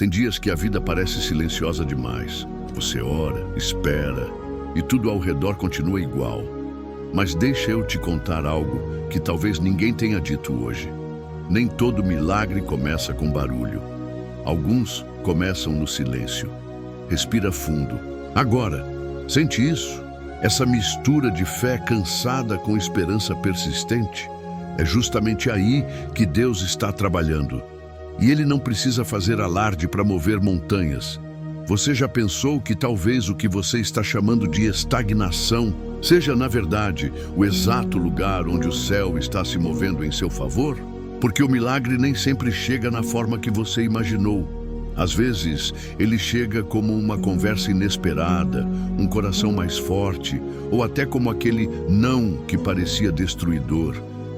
Tem dias que a vida parece silenciosa demais. Você ora, espera e tudo ao redor continua igual. Mas deixa eu te contar algo que talvez ninguém tenha dito hoje. Nem todo milagre começa com barulho. Alguns começam no silêncio. Respira fundo. Agora, sente isso? Essa mistura de fé cansada com esperança persistente? É justamente aí que Deus está trabalhando. E Ele não precisa fazer alarde para mover montanhas. Você já pensou que talvez o que você está chamando de estagnação seja, na verdade, o exato lugar onde o céu está se movendo em seu favor? Porque o milagre nem sempre chega na forma que você imaginou. Às vezes, ele chega como uma conversa inesperada, um coração mais forte, ou até como aquele não que parecia destruidor.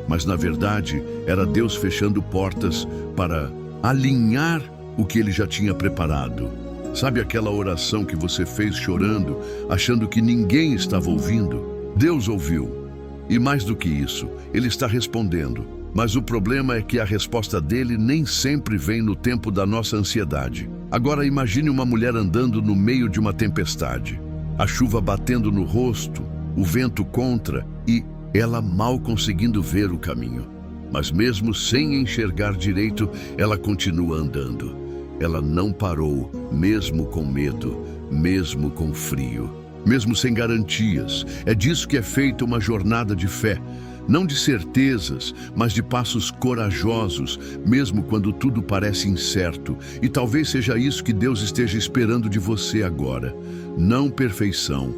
Mas, na verdade, era Deus fechando portas para alinhar o que Ele já tinha preparado. Sabe aquela oração que você fez chorando, achando que ninguém estava ouvindo? Deus ouviu. E mais do que isso, Ele está respondendo. Mas o problema é que a resposta dele nem sempre vem no tempo da nossa ansiedade. Agora imagine uma mulher andando no meio de uma tempestade. A chuva batendo no rosto, o vento contra e ela mal conseguindo ver o caminho. Mas mesmo sem enxergar direito, ela continua andando. Ela não parou, mesmo com medo, mesmo com frio, mesmo sem garantias. É disso que é feita uma jornada de fé. Não de certezas, mas de passos corajosos, mesmo quando tudo parece incerto. E talvez seja isso que Deus esteja esperando de você agora. Não perfeição,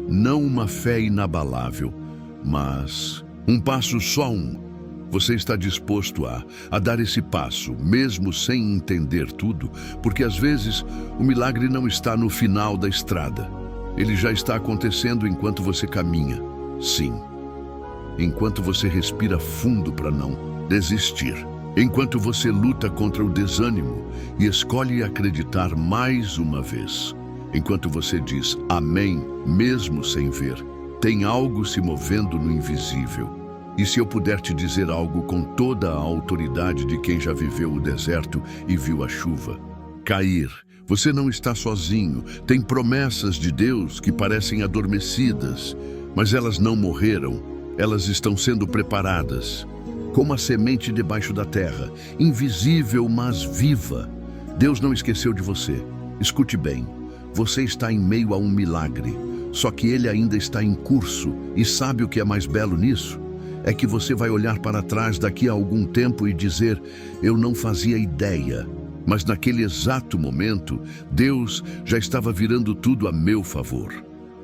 não uma fé inabalável, mas um passo só um. Você está disposto a dar esse passo, mesmo sem entender tudo? Porque às vezes o milagre não está no final da estrada. Ele já está acontecendo enquanto você caminha. Sim. Enquanto você respira fundo para não desistir. Enquanto você luta contra o desânimo e escolhe acreditar mais uma vez. Enquanto você diz amém, mesmo sem ver. Tem algo se movendo no invisível. E se eu puder te dizer algo com toda a autoridade de quem já viveu o deserto e viu a chuva cair, você não está sozinho. Tem promessas de Deus que parecem adormecidas, mas elas não morreram. Elas estão sendo preparadas, como a semente debaixo da terra, invisível, mas viva. Deus não esqueceu de você. Escute bem, você está em meio a um milagre, só que ele ainda está em curso. E sabe o que é mais belo nisso? É que você vai olhar para trás daqui a algum tempo e dizer, eu não fazia ideia. Mas naquele exato momento, Deus já estava virando tudo a meu favor.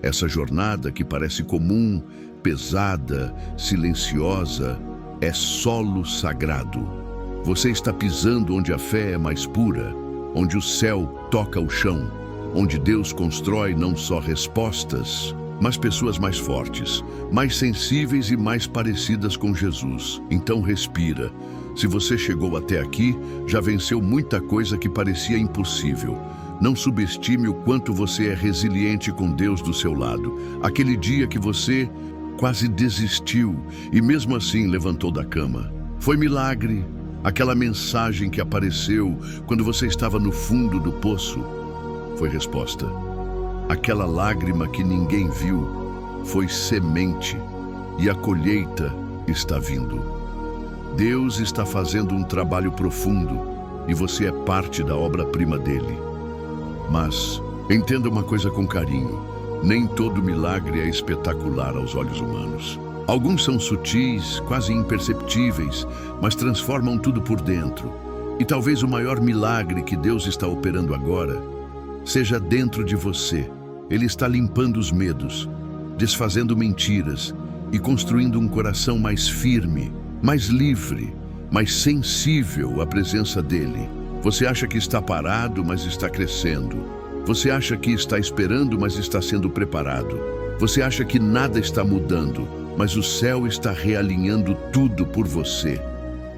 Essa jornada que parece comum, pesada, silenciosa, é solo sagrado. Você está pisando onde a fé é mais pura, onde o céu toca o chão, onde Deus constrói não só respostas, mas pessoas mais fortes, mais sensíveis e mais parecidas com Jesus. Então respira. Se você chegou até aqui, já venceu muita coisa que parecia impossível. Não subestime o quanto você é resiliente com Deus do seu lado. Aquele dia que você quase desistiu e mesmo assim levantou da cama. Foi milagre. Aquela mensagem que apareceu quando você estava no fundo do poço foi resposta. Aquela lágrima que ninguém viu foi semente e a colheita está vindo. Deus está fazendo um trabalho profundo e você é parte da obra-prima dele. Mas entenda uma coisa com carinho. Nem todo milagre é espetacular aos olhos humanos. Alguns são sutis, quase imperceptíveis, mas transformam tudo por dentro. E talvez o maior milagre que Deus está operando agora seja dentro de você. Ele está limpando os medos, desfazendo mentiras e construindo um coração mais firme, mais livre, mais sensível à presença dele. Você acha que está parado, mas está crescendo. Você acha que está esperando, mas está sendo preparado. Você acha que nada está mudando, mas o céu está realinhando tudo por você.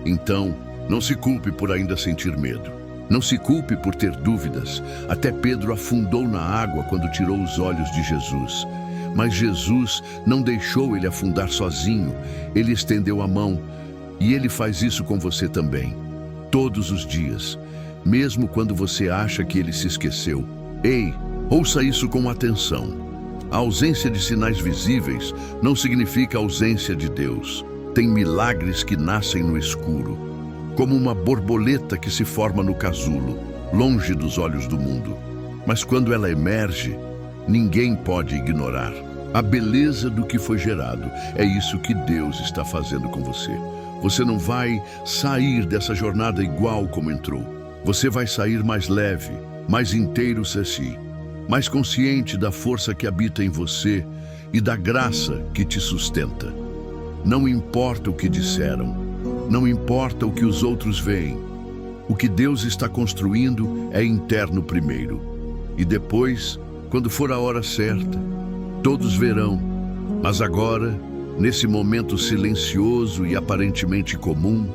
Então, não se culpe por ainda sentir medo. Não se culpe por ter dúvidas. Até Pedro afundou na água quando tirou os olhos de Jesus. Mas Jesus não deixou ele afundar sozinho. Ele estendeu a mão e ele faz isso com você também. Todos os dias. mesmo quando você acha que ele se esqueceu. Ei, ouça isso com atenção. A ausência de sinais visíveis não significa ausência de Deus. Tem milagres que nascem no escuro, como uma borboleta que se forma no casulo, longe dos olhos do mundo. Mas quando ela emerge, ninguém pode ignorar a beleza do que foi gerado. É isso que Deus está fazendo com você. Você não vai sair dessa jornada igual como entrou. Você vai sair mais leve, mais inteiro si, mais consciente da força que habita em você e da graça que te sustenta. Não importa o que disseram, não importa o que os outros veem. O que Deus está construindo é interno primeiro. E depois, quando for a hora certa, todos verão. Mas agora, nesse momento silencioso e aparentemente comum,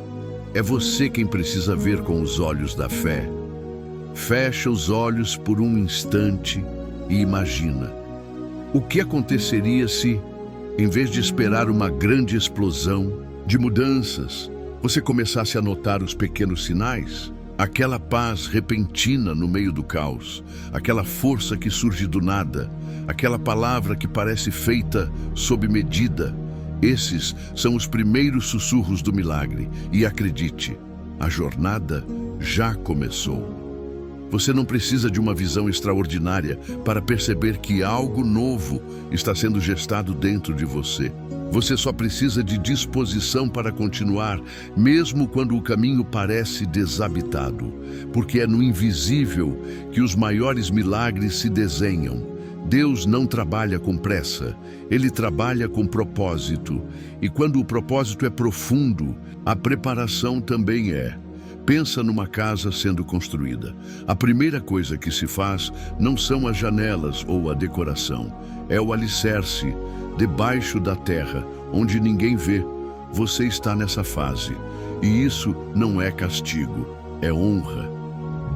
é você quem precisa ver com os olhos da fé. Fecha os olhos por um instante e imagina. O que aconteceria se, em vez de esperar uma grande explosão de mudanças, você começasse a notar os pequenos sinais? Aquela paz repentina no meio do caos, aquela força que surge do nada, aquela palavra que parece feita sob medida. Esses são os primeiros sussurros do milagre. E acredite, a jornada já começou. Você não precisa de uma visão extraordinária para perceber que algo novo está sendo gestado dentro de você. Você só precisa de disposição para continuar, mesmo quando o caminho parece desabitado, porque é no invisível que os maiores milagres se desenham. Deus não trabalha com pressa, Ele trabalha com propósito. E quando o propósito é profundo, a preparação também é. Pensa numa casa sendo construída. A primeira coisa que se faz não são as janelas ou a decoração. É o alicerce, debaixo da terra, onde ninguém vê. Você está nessa fase. E isso não é castigo, é honra.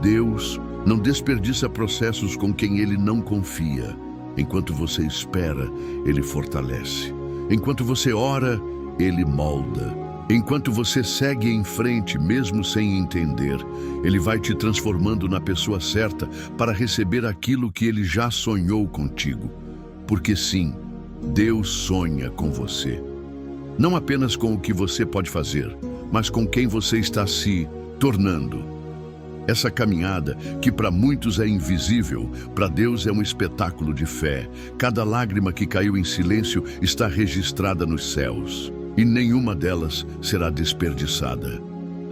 Deus não desperdiça processos com quem Ele não confia. Enquanto você espera, Ele fortalece. Enquanto você ora, Ele molda. Enquanto você segue em frente, mesmo sem entender, Ele vai te transformando na pessoa certa para receber aquilo que Ele já sonhou contigo. Porque sim, Deus sonha com você. Não apenas com o que você pode fazer, mas com quem você está se tornando. Essa caminhada, que para muitos é invisível, para Deus é um espetáculo de fé. Cada lágrima que caiu em silêncio está registrada nos céus. E nenhuma delas será desperdiçada.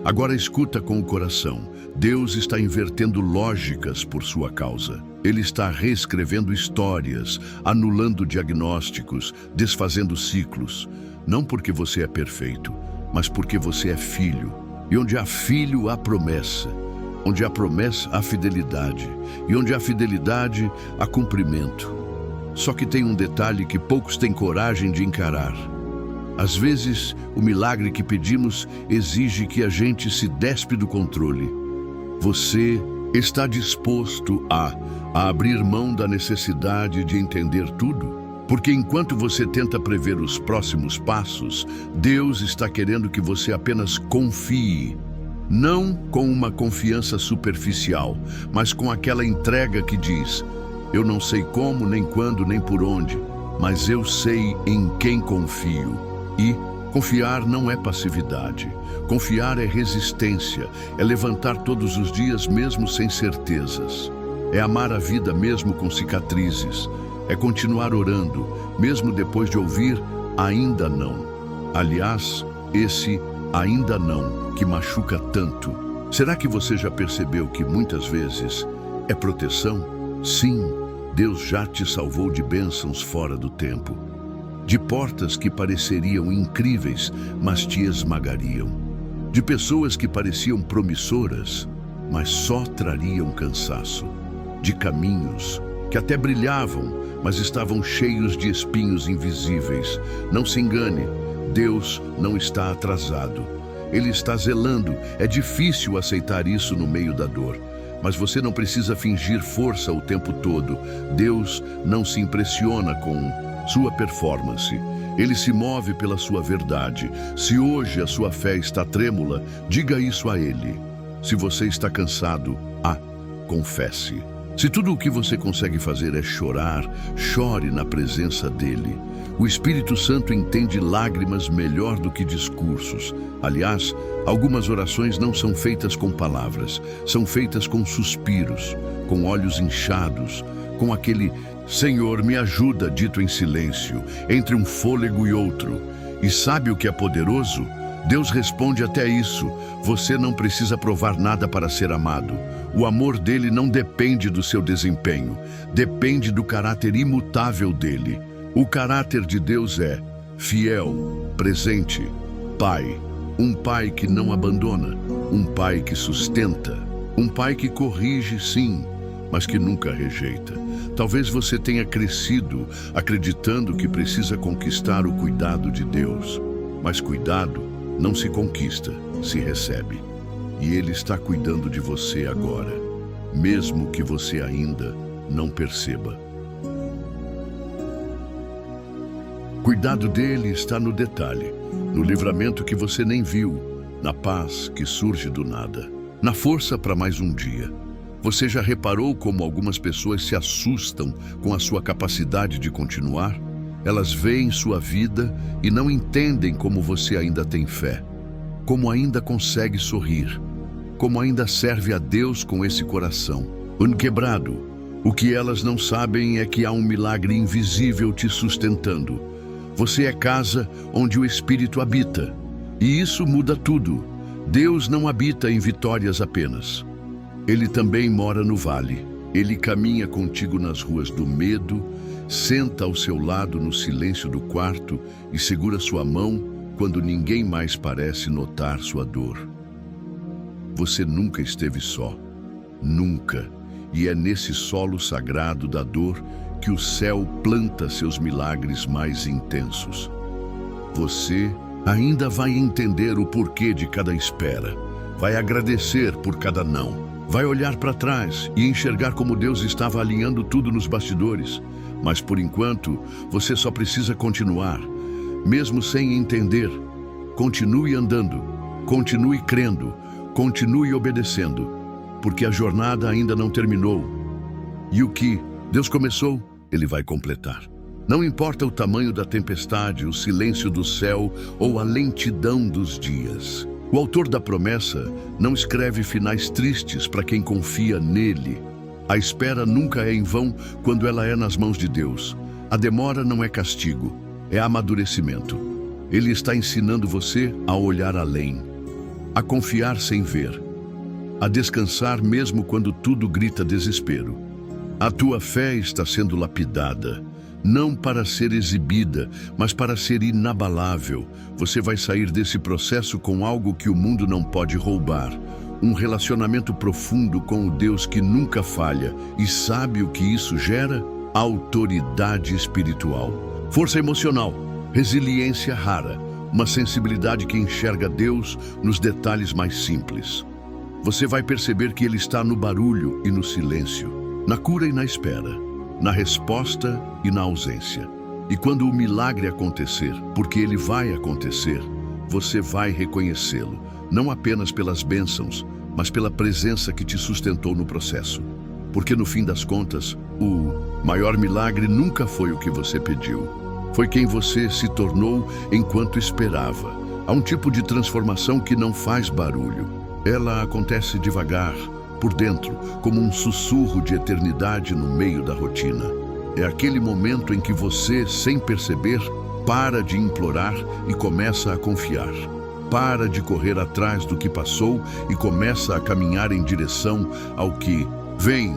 Agora escuta com o coração. Deus está invertendo lógicas por sua causa. Ele está reescrevendo histórias, anulando diagnósticos, desfazendo ciclos. Não porque você é perfeito, mas porque você é filho. E onde há filho, há promessa. Onde há promessa, há fidelidade. E onde há fidelidade, há cumprimento. Só que tem um detalhe que poucos têm coragem de encarar. Às vezes, o milagre que pedimos exige que a gente se despe do controle. Você está disposto a abrir mão da necessidade de entender tudo? Porque enquanto você tenta prever os próximos passos, Deus está querendo que você apenas confie. Não com uma confiança superficial, mas com aquela entrega que diz: eu não sei como, nem quando, nem por onde, mas eu sei em quem confio. E confiar não é passividade. Confiar é resistência, é levantar todos os dias mesmo sem certezas. É amar a vida mesmo com cicatrizes. É continuar orando, mesmo depois de ouvir ainda não. Aliás, esse ainda não que machuca tanto. Será que você já percebeu que muitas vezes é proteção? Sim, Deus já te salvou de bênçãos fora do tempo. De portas que pareceriam incríveis, mas te esmagariam. De pessoas que pareciam promissoras, mas só trariam cansaço. De caminhos que até brilhavam, mas estavam cheios de espinhos invisíveis. Não se engane, Deus não está atrasado. Ele está zelando. É difícil aceitar isso no meio da dor. Mas você não precisa fingir força o tempo todo. Deus não se impressiona com sua performance. Ele se move pela sua verdade. Se hoje a sua fé está trêmula, diga isso a Ele. Se você está cansado, confesse. Se tudo o que você consegue fazer é chorar, chore na presença dele. O Espírito Santo entende lágrimas melhor do que discursos. Aliás, algumas orações não são feitas com palavras, são feitas com suspiros, com olhos inchados, com aquele "Senhor, me ajuda" dito em silêncio, entre um fôlego e outro. E sabe o que é poderoso? Deus responde até isso. Você não precisa provar nada para ser amado. O amor dele não depende do seu desempenho, depende do caráter imutável dele. O caráter de Deus é fiel, presente, pai. Um pai que não abandona, um pai que sustenta, um pai que corrige, sim, mas que nunca rejeita. Talvez você tenha crescido acreditando que precisa conquistar o cuidado de Deus. Mas cuidado não se conquista, se recebe. E Ele está cuidando de você agora, mesmo que você ainda não perceba. Cuidado dele está no detalhe, no livramento que você nem viu, na paz que surge do nada, na força para mais um dia. Você já reparou como algumas pessoas se assustam com a sua capacidade de continuar? Elas veem sua vida e não entendem como você ainda tem fé, como ainda consegue sorrir, como ainda serve a Deus com esse coração inquebrado. O que elas não sabem é que há um milagre invisível te sustentando. Você é casa onde o Espírito habita, e isso muda tudo. Deus não habita em vitórias apenas. Ele também mora no vale. Ele caminha contigo nas ruas do medo, senta ao seu lado no silêncio do quarto e segura sua mão quando ninguém mais parece notar sua dor. Você nunca esteve só, nunca, e é nesse solo sagrado da dor que o céu planta seus milagres mais intensos. Você ainda vai entender o porquê de cada espera, vai agradecer por cada não, vai olhar para trás e enxergar como Deus estava alinhando tudo nos bastidores. Mas por enquanto, você só precisa continuar, mesmo sem entender. Continue andando, continue crendo, continue obedecendo, porque a jornada ainda não terminou. E o que Deus começou, Ele vai completar. Não importa o tamanho da tempestade, o silêncio do céu ou a lentidão dos dias. O autor da promessa não escreve finais tristes para quem confia nele. A espera nunca é em vão quando ela é nas mãos de Deus. A demora não é castigo, é amadurecimento. Ele está ensinando você a olhar além, a confiar sem ver, a descansar mesmo quando tudo grita desespero. A tua fé está sendo lapidada, não para ser exibida, mas para ser inabalável. Você vai sair desse processo com algo que o mundo não pode roubar. Um relacionamento profundo com o Deus que nunca falha. E sabe o que isso gera? Autoridade espiritual, força emocional, resiliência rara, uma sensibilidade que enxerga Deus nos detalhes mais simples. Você vai perceber que Ele está no barulho e no silêncio, na cura e na espera, na resposta e na ausência. E quando o milagre acontecer, porque ele vai acontecer, você vai reconhecê-lo, não apenas pelas bênçãos, mas pela presença que te sustentou no processo. Porque no fim das contas, o maior milagre nunca foi o que você pediu. Foi quem você se tornou enquanto esperava. Há um tipo de transformação que não faz barulho. Ela acontece devagar, por dentro, como um sussurro de eternidade no meio da rotina. É aquele momento em que você, sem perceber, para de implorar e começa a confiar. Para de correr atrás do que passou e começa a caminhar em direção ao que vem.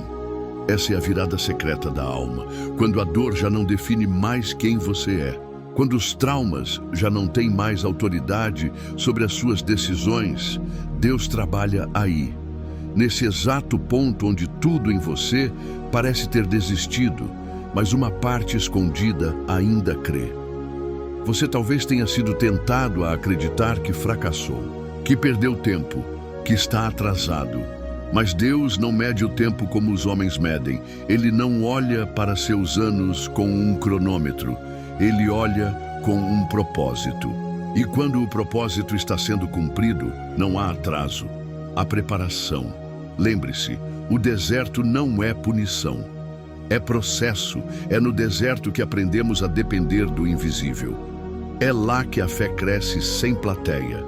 Essa é a virada secreta da alma, quando a dor já não define mais quem você é. Quando os traumas já não têm mais autoridade sobre as suas decisões, Deus trabalha aí. Nesse exato ponto onde tudo em você parece ter desistido, mas uma parte escondida ainda crê. Você talvez tenha sido tentado a acreditar que fracassou, que perdeu tempo, que está atrasado. Mas Deus não mede o tempo como os homens medem. Ele não olha para seus anos com um cronômetro. Ele olha com um propósito. E quando o propósito está sendo cumprido, não há atraso. a preparação. Lembre-se, o deserto não é punição. É processo, é no deserto que aprendemos a depender do invisível. É lá que a fé cresce sem plateia.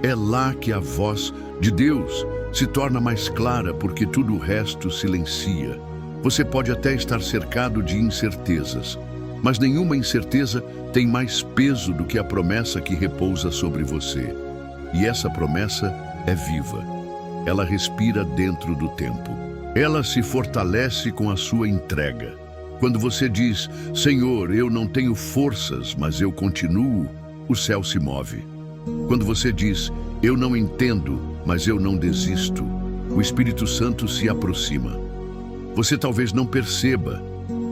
É lá que a voz de Deus se torna mais clara porque tudo o resto silencia. Você pode até estar cercado de incertezas, mas nenhuma incerteza tem mais peso do que a promessa que repousa sobre você. E essa promessa é viva. Ela respira dentro do tempo. Ela se fortalece com a sua entrega. Quando você diz, Senhor, eu não tenho forças, mas eu continuo, o céu se move. Quando você diz, eu não entendo, mas eu não desisto, o Espírito Santo se aproxima. Você talvez não perceba,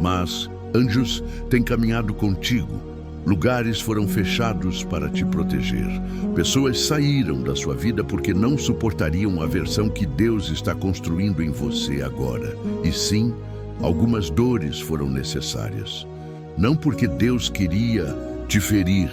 mas anjos têm caminhado contigo. Lugares foram fechados para te proteger. Pessoas saíram da sua vida porque não suportariam a versão que Deus está construindo em você agora. E sim, algumas dores foram necessárias. Não porque Deus queria te ferir,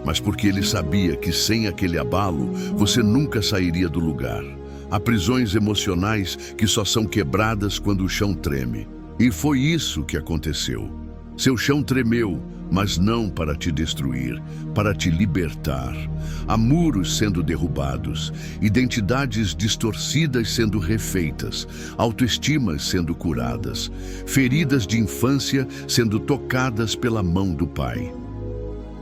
mas porque Ele sabia que sem aquele abalo, você nunca sairia do lugar. Há prisões emocionais que só são quebradas quando o chão treme. E foi isso que aconteceu. Seu chão tremeu, mas não para te destruir, para te libertar. Há muros sendo derrubados, identidades distorcidas sendo refeitas, autoestimas sendo curadas, feridas de infância sendo tocadas pela mão do Pai.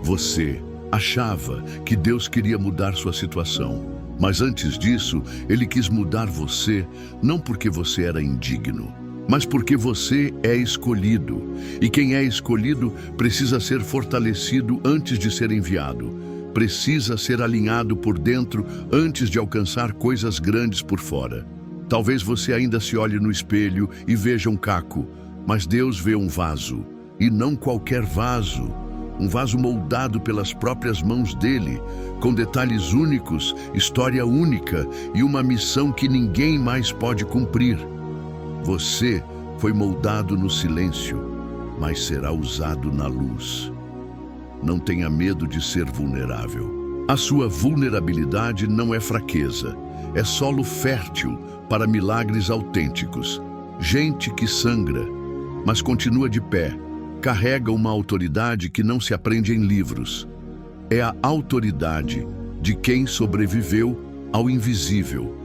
Você achava que Deus queria mudar sua situação, mas antes disso, Ele quis mudar você, não porque você era indigno, mas porque você é escolhido. E quem é escolhido precisa ser fortalecido antes de ser enviado. Precisa ser alinhado por dentro antes de alcançar coisas grandes por fora. Talvez você ainda se olhe no espelho e veja um caco, mas Deus vê um vaso, e não qualquer vaso. Um vaso moldado pelas próprias mãos dele, com detalhes únicos, história única e uma missão que ninguém mais pode cumprir. Você foi moldado no silêncio, mas será usado na luz. Não tenha medo de ser vulnerável. A sua vulnerabilidade não é fraqueza, é solo fértil para milagres autênticos. Gente que sangra, mas continua de pé, carrega uma autoridade que não se aprende em livros. É a autoridade de quem sobreviveu ao invisível,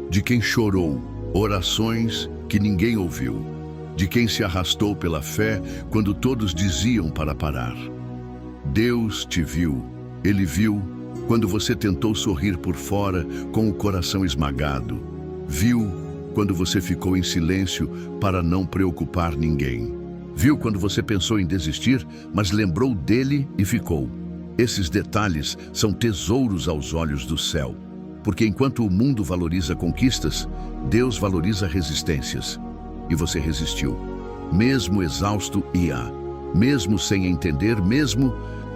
de quem chorou orações que ninguém ouviu, de quem se arrastou pela fé quando todos diziam para parar. Deus te viu, Ele viu quando você tentou sorrir por fora com o coração esmagado. Viu quando você ficou em silêncio para não preocupar ninguém. Viu quando você pensou em desistir, mas lembrou dele e ficou. Esses detalhes são tesouros aos olhos do céu, porque enquanto o mundo valoriza conquistas, Deus valoriza resistências. E você resistiu, mesmo exausto mesmo sem entender, mesmo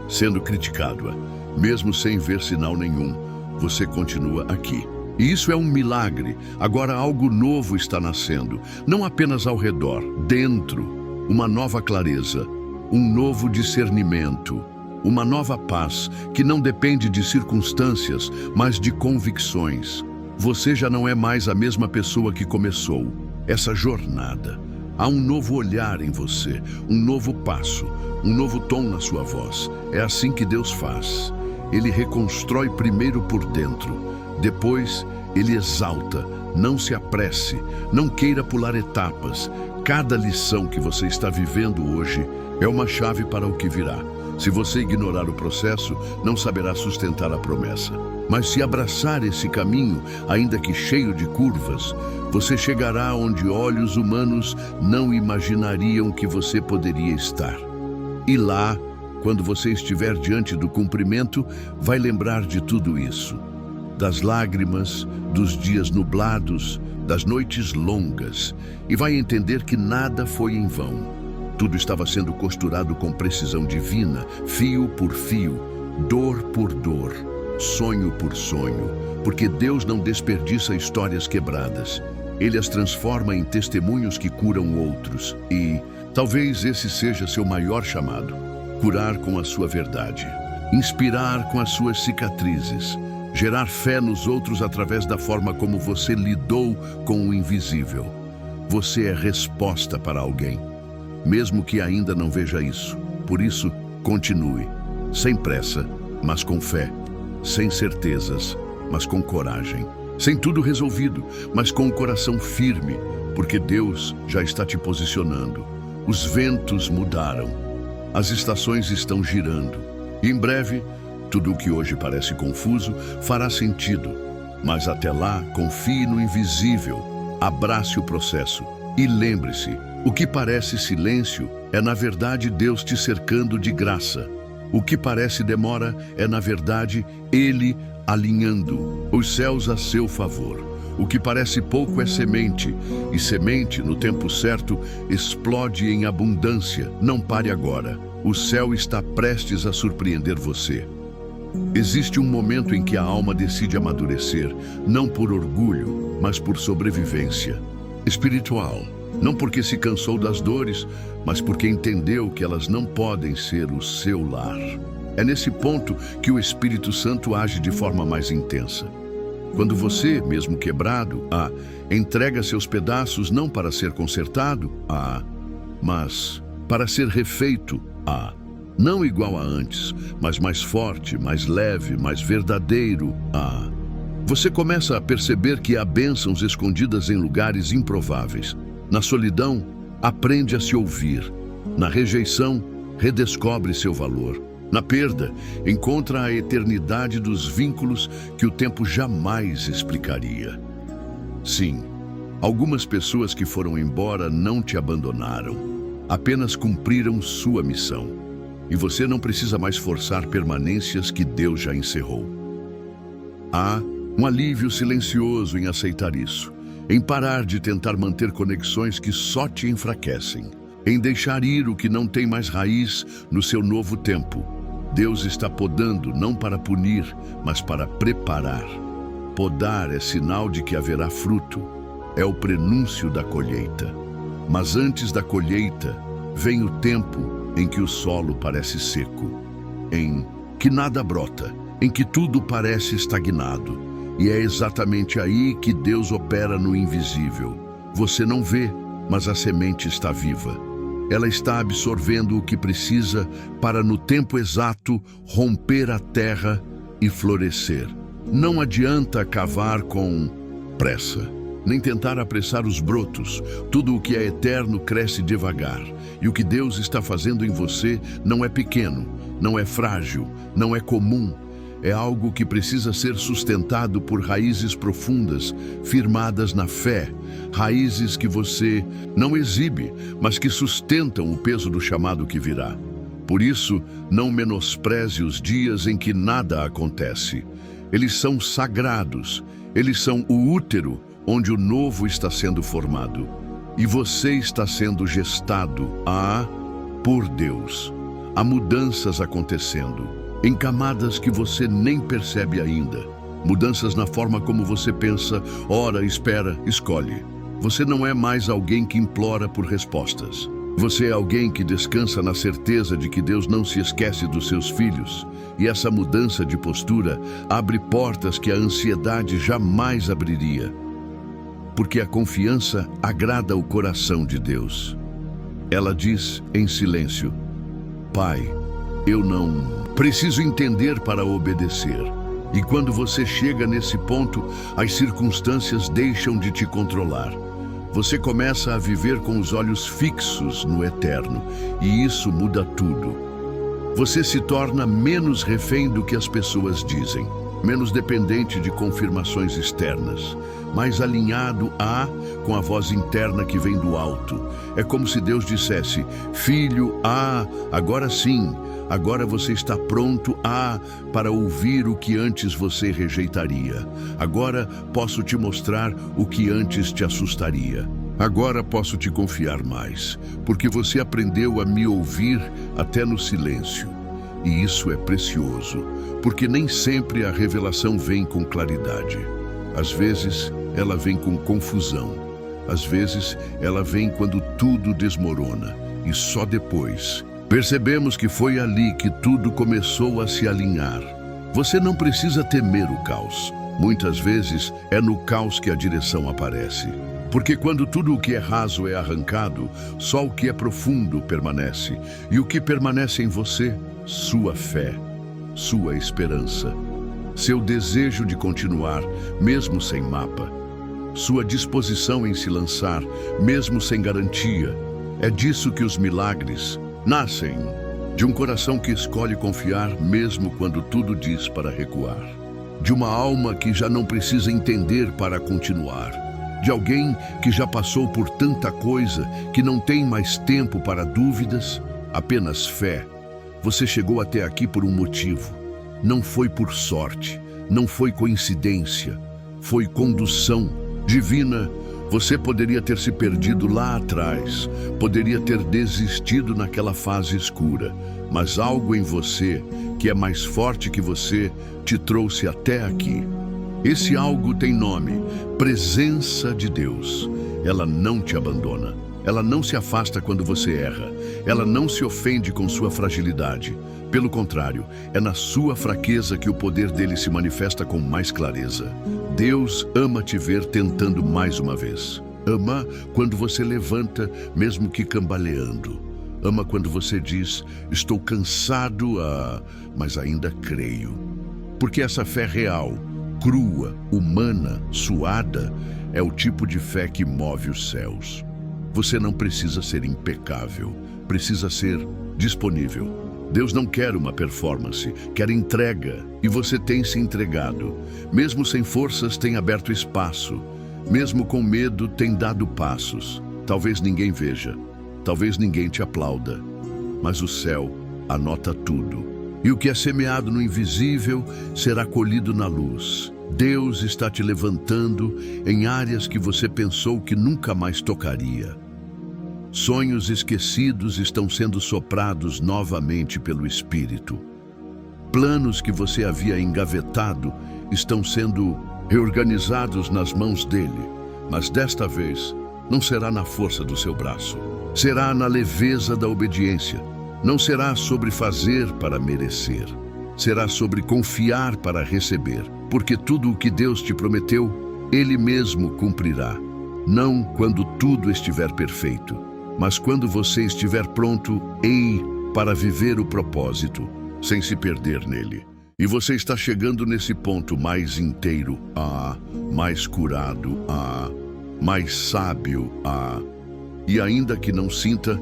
sendo criticado, mesmo sem ver sinal nenhum, você continua aqui. E isso é um milagre. Agora algo novo está nascendo, não apenas ao redor, dentro. Uma nova clareza, um novo discernimento, uma nova paz que não depende de circunstâncias, mas de convicções. Você já não é mais a mesma pessoa que começou essa jornada. Há um novo olhar em você, um novo passo, um novo tom na sua voz. É assim que Deus faz. Ele reconstrói primeiro por dentro, depois Ele exalta. Não se apresse, não queira pular etapas. Cada lição que você está vivendo hoje é uma chave para o que virá. Se você ignorar o processo, não saberá sustentar a promessa. Mas se abraçar esse caminho, ainda que cheio de curvas, você chegará onde olhos humanos não imaginariam que você poderia estar. E lá, quando você estiver diante do cumprimento, vai lembrar de tudo isso. Das lágrimas, dos dias nublados, das noites longas, e vai entender que nada foi em vão. Tudo estava sendo costurado com precisão divina, fio por fio, dor por dor, sonho por sonho, porque Deus não desperdiça histórias quebradas. Ele as transforma em testemunhos que curam outros. E talvez esse seja seu maior chamado: curar com a sua verdade, inspirar com as suas cicatrizes, Gerar fé nos outros através da forma como você lidou com o invisível. Você é resposta para alguém, mesmo que ainda não veja isso. Por isso, continue, sem pressa, mas com fé, sem certezas, mas com coragem, sem tudo resolvido, mas com o coração firme, porque Deus já está te posicionando. Os ventos mudaram, as estações estão girando, e em breve, tudo o que hoje parece confuso fará sentido. Mas até lá, confie no invisível, abrace o processo e lembre-se, o que parece silêncio é na verdade Deus te cercando de graça. O que parece demora é na verdade Ele alinhando os céus a seu favor. O que parece pouco é semente, e semente, no tempo certo, explode em abundância. Não pare agora. O céu está prestes a surpreender você. Existe um momento em que a alma decide amadurecer, não por orgulho, mas por sobrevivência espiritual. Não porque se cansou das dores, mas porque entendeu que elas não podem ser o seu lar. É nesse ponto que o Espírito Santo age de forma mais intensa. Quando você, mesmo quebrado, entrega seus pedaços não para ser consertado, mas para ser refeito, não igual a antes, mas mais forte, mais leve, mais verdadeiro, você começa a perceber que há bênçãos escondidas em lugares improváveis. Na solidão, aprende a se ouvir. Na rejeição, redescobre seu valor. Na perda, encontra a eternidade dos vínculos que o tempo jamais explicaria. Sim, algumas pessoas que foram embora não te abandonaram, apenas cumpriram sua missão. E você não precisa mais forçar permanências que Deus já encerrou. Há um alívio silencioso em aceitar isso, em parar de tentar manter conexões que só te enfraquecem, em deixar ir o que não tem mais raiz no seu novo tempo. Deus está podando não para punir, mas para preparar. Podar é sinal de que haverá fruto, é o prenúncio da colheita. Mas antes da colheita, vem o tempo em que o solo parece seco, em que nada brota, em que tudo parece estagnado. E é exatamente aí que Deus opera no invisível. Você não vê, mas a semente está viva. Ela está absorvendo o que precisa para, no tempo exato, romper a terra e florescer. Não adianta cavar com pressa, nem tentar apressar os brotos. Tudo o que é eterno cresce devagar. E o que Deus está fazendo em você não é pequeno, não é frágil, não é comum. É algo que precisa ser sustentado por raízes profundas, firmadas na fé, raízes que você não exibe, mas que sustentam o peso do chamado que virá. Por isso, não menospreze os dias em que nada acontece. Eles são sagrados, eles são o útero onde o novo está sendo formado. E você está sendo gestado, por Deus. Há mudanças acontecendo, em camadas que você nem percebe ainda. Mudanças na forma como você pensa, ora, espera, escolhe. Você não é mais alguém que implora por respostas. Você é alguém que descansa na certeza de que Deus não se esquece dos seus filhos. E essa mudança de postura abre portas que a ansiedade jamais abriria. Porque a confiança agrada o coração de Deus. Ela diz em silêncio: Pai, eu não preciso entender para obedecer. E quando você chega nesse ponto, as circunstâncias deixam de te controlar. Você começa a viver com os olhos fixos no eterno, e isso muda tudo. Você se torna menos refém do que as pessoas dizem, menos dependente de confirmações externas, mais alinhado com a voz interna que vem do alto. É como se Deus dissesse: Filho, agora sim, agora você está pronto para ouvir o que antes você rejeitaria. Agora posso te mostrar o que antes te assustaria. Agora posso te confiar mais, porque você aprendeu a me ouvir até no silêncio. E isso é precioso, porque nem sempre a revelação vem com claridade. Às vezes, ela vem com confusão. Às vezes, ela vem quando tudo desmorona. E só depois percebemos que foi ali que tudo começou a se alinhar. Você não precisa temer o caos. Muitas vezes é no caos que a direção aparece. Porque quando tudo o que é raso é arrancado, só o que é profundo permanece. E o que permanece em você? Sua fé, sua esperança, seu desejo de continuar, mesmo sem mapa, sua disposição em se lançar, mesmo sem garantia. É disso que os milagres nascem, de um coração que escolhe confiar, mesmo quando tudo diz para recuar. De uma alma que já não precisa entender para continuar. De alguém que já passou por tanta coisa que não tem mais tempo para dúvidas, apenas fé. Você chegou até aqui por um motivo. Não foi por sorte, não foi coincidência, foi condução divina. Você poderia ter se perdido lá atrás, poderia ter desistido naquela fase escura, mas algo em você, que é mais forte que você, te trouxe até aqui. Esse algo tem nome: presença de Deus. Ela não te abandona. Ela não se afasta quando você erra. Ela não se ofende com sua fragilidade. Pelo contrário, é na sua fraqueza que o poder dele se manifesta com mais clareza. Deus ama te ver tentando mais uma vez. Ama quando você levanta, mesmo que cambaleando. Ama quando você diz: estou cansado, mas ainda creio. Porque essa fé real, crua, humana, suada, é o tipo de fé que move os céus. Você não precisa ser impecável, precisa ser disponível. Deus não quer uma performance, quer entrega, e você tem se entregado. Mesmo sem forças, tem aberto espaço. Mesmo com medo, tem dado passos. Talvez ninguém veja, talvez ninguém te aplauda, mas o céu anota tudo. E o que é semeado no invisível será colhido na luz. Deus está te levantando em áreas que você pensou que nunca mais tocaria. Sonhos esquecidos estão sendo soprados novamente pelo Espírito. Planos que você havia engavetado estão sendo reorganizados nas mãos dele, mas desta vez não será na força do seu braço. Será na leveza da obediência. Não será sobre fazer para merecer. Será sobre confiar para receber, porque tudo o que Deus te prometeu, Ele mesmo cumprirá. Não quando tudo estiver perfeito, mas quando você estiver pronto, para viver o propósito, sem se perder nele. E você está chegando nesse ponto mais inteiro, mais curado, mais sábio, e ainda que não sinta,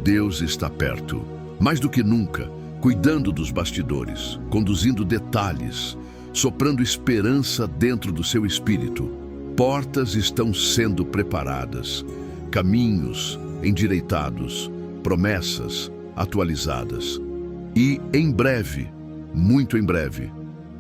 Deus está perto. Mais do que nunca, cuidando dos bastidores, conduzindo detalhes, soprando esperança dentro do seu espírito. Portas estão sendo preparadas, caminhos endireitados, promessas atualizadas. E em breve, muito em breve,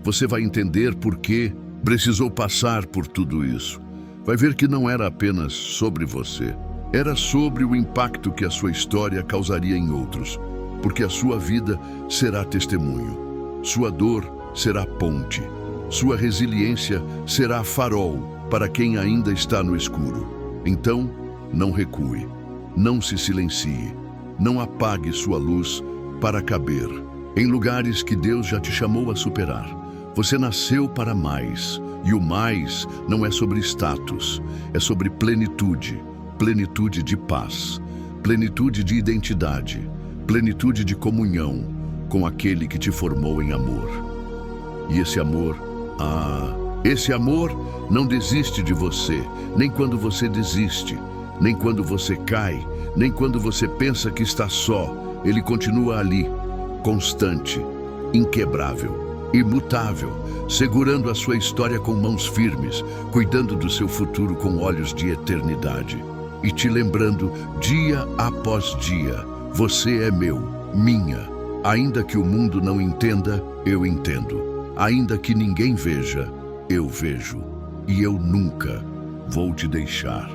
você vai entender por que precisou passar por tudo isso. Vai ver que não era apenas sobre você, era sobre o impacto que a sua história causaria em outros. Porque a sua vida será testemunho, sua dor será ponte, sua resiliência será farol para quem ainda está no escuro. Então, não recue, não se silencie, não apague sua luz para caber em lugares que Deus já te chamou a superar. Você nasceu para mais, e o mais não é sobre status, é sobre plenitude, plenitude de paz, plenitude de identidade, plenitude de comunhão com aquele que te formou em amor. E esse amor não desiste de você, nem quando você desiste, nem quando você cai, nem quando você pensa que está só. Ele continua ali, constante, inquebrável, imutável, segurando a sua história com mãos firmes, cuidando do seu futuro com olhos de eternidade e te lembrando dia após dia: você é meu, minha. Ainda que o mundo não entenda, eu entendo. Ainda que ninguém veja, eu vejo. E eu nunca vou te deixar.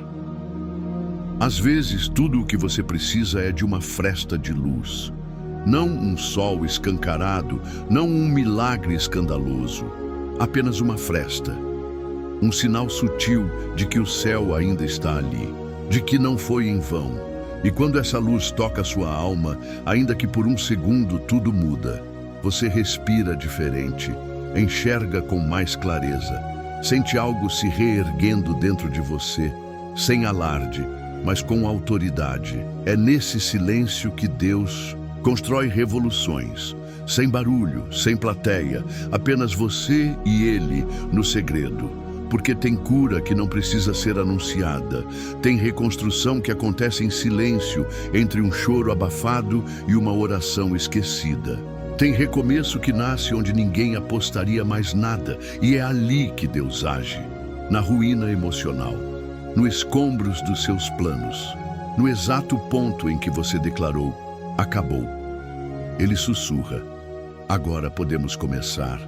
Às vezes, tudo o que você precisa é de uma fresta de luz. Não um sol escancarado, não um milagre escandaloso. Apenas uma fresta. Um sinal sutil de que o céu ainda está ali, de que não foi em vão. E quando essa luz toca sua alma, ainda que por um segundo tudo muda. Você respira diferente, enxerga com mais clareza. Sente algo se reerguendo dentro de você, sem alarde, mas com autoridade. É nesse silêncio que Deus constrói revoluções, sem barulho, sem plateia, apenas você e Ele no segredo. Porque tem cura que não precisa ser anunciada, tem reconstrução que acontece em silêncio, entre um choro abafado e uma oração esquecida. Tem recomeço que nasce onde ninguém apostaria mais nada, e é ali que Deus age, na ruína emocional, no escombros dos seus planos, no exato ponto em que você declarou: acabou. Ele sussurra: agora podemos começar,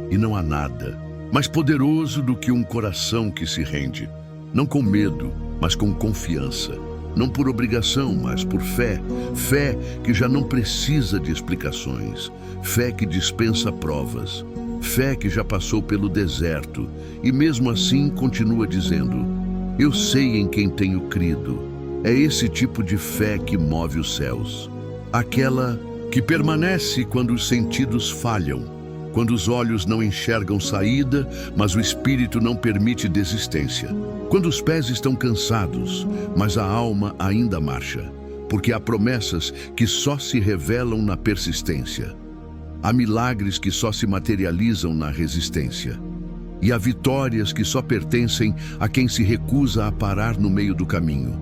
e não há nada mais poderoso do que um coração que se rende, não com medo, mas com confiança, não por obrigação, mas por fé, fé que já não precisa de explicações, fé que dispensa provas, fé que já passou pelo deserto e mesmo assim continua dizendo: eu sei em quem tenho crido. É esse tipo de fé que move os céus, aquela que permanece quando os sentidos falham, quando os olhos não enxergam saída, mas o espírito não permite desistência. Quando os pés estão cansados, mas a alma ainda marcha. Porque há promessas que só se revelam na persistência. Há milagres que só se materializam na resistência. E há vitórias que só pertencem a quem se recusa a parar no meio do caminho.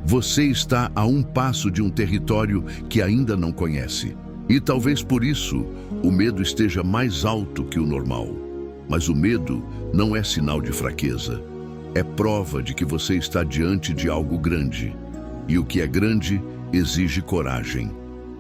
Você está a um passo de um território que ainda não conhece. E talvez por isso o medo esteja mais alto que o normal. Mas o medo não é sinal de fraqueza. É prova de que você está diante de algo grande. E o que é grande exige coragem.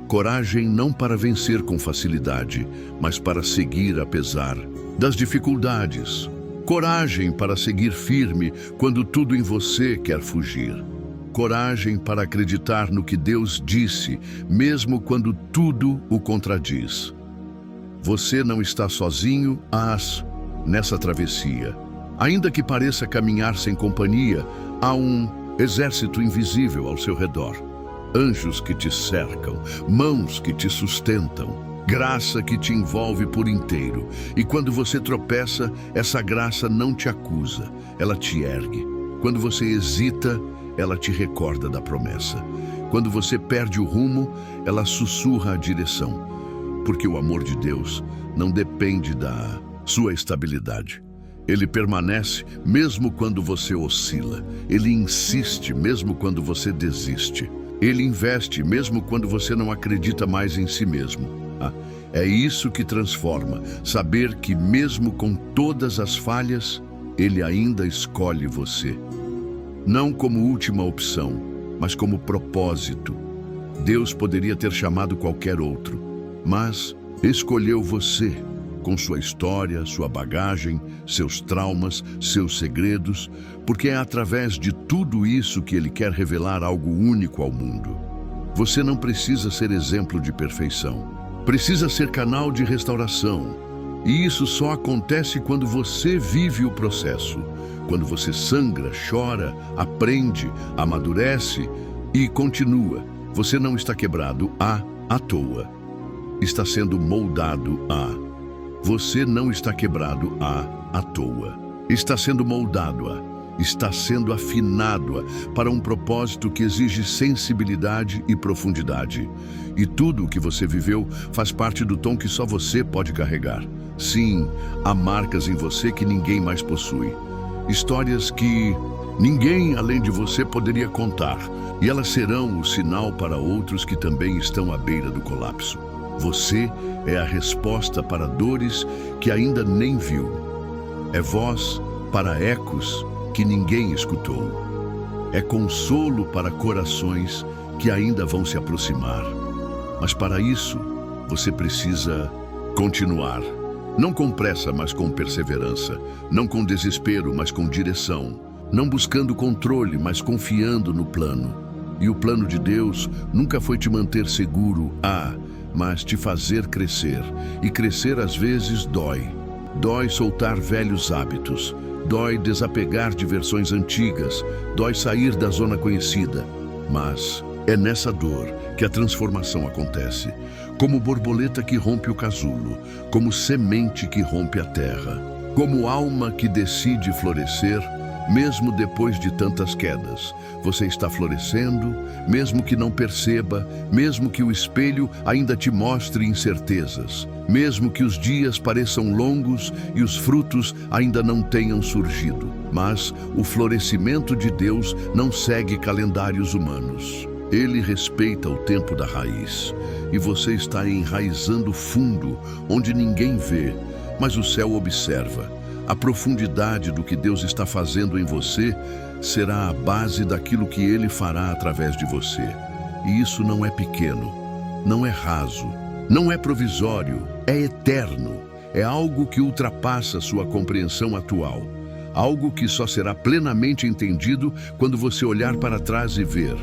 Coragem não para vencer com facilidade, mas para seguir apesar das dificuldades. Coragem para seguir firme quando tudo em você quer fugir. Coragem para acreditar no que Deus disse, mesmo quando tudo o contradiz. Você não está sozinho, nessa travessia. Ainda que pareça caminhar sem companhia, há um exército invisível ao seu redor. Anjos que te cercam, mãos que te sustentam, graça que te envolve por inteiro. E quando você tropeça, essa graça não te acusa, ela te ergue. Quando você hesita, ela te recorda da promessa. Quando você perde o rumo, ela sussurra a direção. Porque o amor de Deus não depende da sua estabilidade. Ele permanece mesmo quando você oscila. Ele insiste mesmo quando você desiste. Ele investe mesmo quando você não acredita mais em si mesmo. É isso que transforma, saber que mesmo com todas as falhas, Ele ainda escolhe você. Não como última opção, mas como propósito. Deus poderia ter chamado qualquer outro, mas escolheu você, com sua história, sua bagagem, seus traumas, seus segredos, porque é através de tudo isso que Ele quer revelar algo único ao mundo. Você não precisa ser exemplo de perfeição, precisa ser canal de restauração. E isso só acontece quando você vive o processo. Quando você sangra, chora, aprende, amadurece e continua. Você não está quebrado à toa. Está sendo moldado Você não está quebrado à toa. Está sendo moldado está sendo afinado para um propósito que exige sensibilidade e profundidade. E tudo o que você viveu faz parte do tom que só você pode carregar. Sim, há marcas em você que ninguém mais possui. Histórias que ninguém além de você poderia contar. E elas serão o sinal para outros que também estão à beira do colapso. Você é a resposta para dores que ainda nem viu. É voz para ecos que ninguém escutou. É consolo para corações que ainda vão se aproximar. Mas para isso, você precisa continuar. Não com pressa, mas com perseverança. Não com desespero, mas com direção. Não buscando controle, mas confiando no plano. E o plano de Deus nunca foi te manter seguro, mas te fazer crescer. E crescer às vezes dói. Dói soltar velhos hábitos. Dói desapegar de versões antigas. Dói sair da zona conhecida. Mas É nessa dor que a transformação acontece, como borboleta que rompe o casulo, como semente que rompe a terra, como alma que decide florescer, mesmo depois de tantas quedas. Você está florescendo, mesmo que não perceba, mesmo que o espelho ainda te mostre incertezas, mesmo que os dias pareçam longos e os frutos ainda não tenham surgido. Mas o florescimento de Deus não segue calendários humanos. Ele respeita o tempo da raiz, e você está enraizando fundo, onde ninguém vê, mas o céu observa. A profundidade do que Deus está fazendo em você será a base daquilo que Ele fará através de você. E isso não é pequeno, não é raso, não é provisório, é eterno. É algo que ultrapassa sua compreensão atual. Algo que só será plenamente entendido quando você olhar para trás e ver.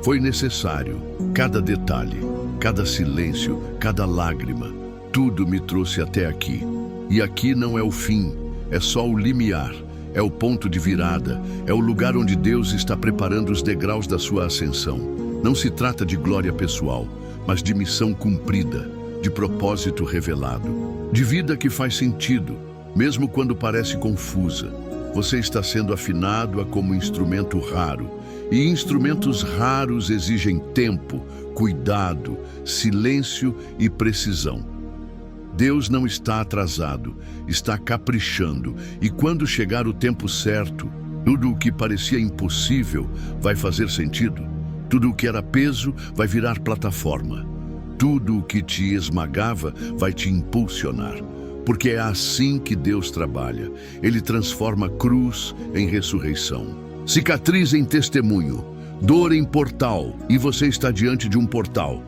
Foi necessário, cada detalhe, cada silêncio, cada lágrima, tudo me trouxe até aqui. E aqui não é o fim, é só o limiar, é o ponto de virada, é o lugar onde Deus está preparando os degraus da sua ascensão. Não se trata de glória pessoal, mas de missão cumprida, de propósito revelado, de vida que faz sentido, mesmo quando parece confusa. Você está sendo afinado como instrumento raro, e instrumentos raros exigem tempo, cuidado, silêncio e precisão. Deus não está atrasado, está caprichando, e quando chegar o tempo certo, tudo o que parecia impossível vai fazer sentido. Tudo o que era peso vai virar plataforma. Tudo o que te esmagava vai te impulsionar. Porque é assim que Deus trabalha. Ele transforma cruz em ressurreição, cicatriz em testemunho, dor em portal, e você está diante de um portal.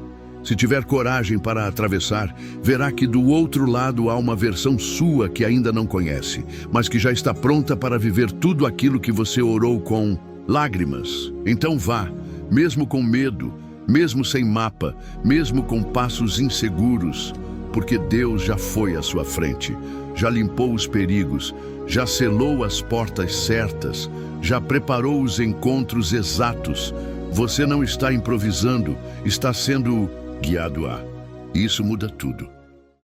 Se tiver coragem para atravessar, verá que do outro lado há uma versão sua que ainda não conhece, mas que já está pronta para viver tudo aquilo que você orou com lágrimas. Então vá, mesmo com medo, mesmo sem mapa, mesmo com passos inseguros, porque Deus já foi à sua frente, já limpou os perigos, já selou as portas certas, já preparou os encontros exatos. Você não está improvisando, está sendo guiado a. Isso muda tudo.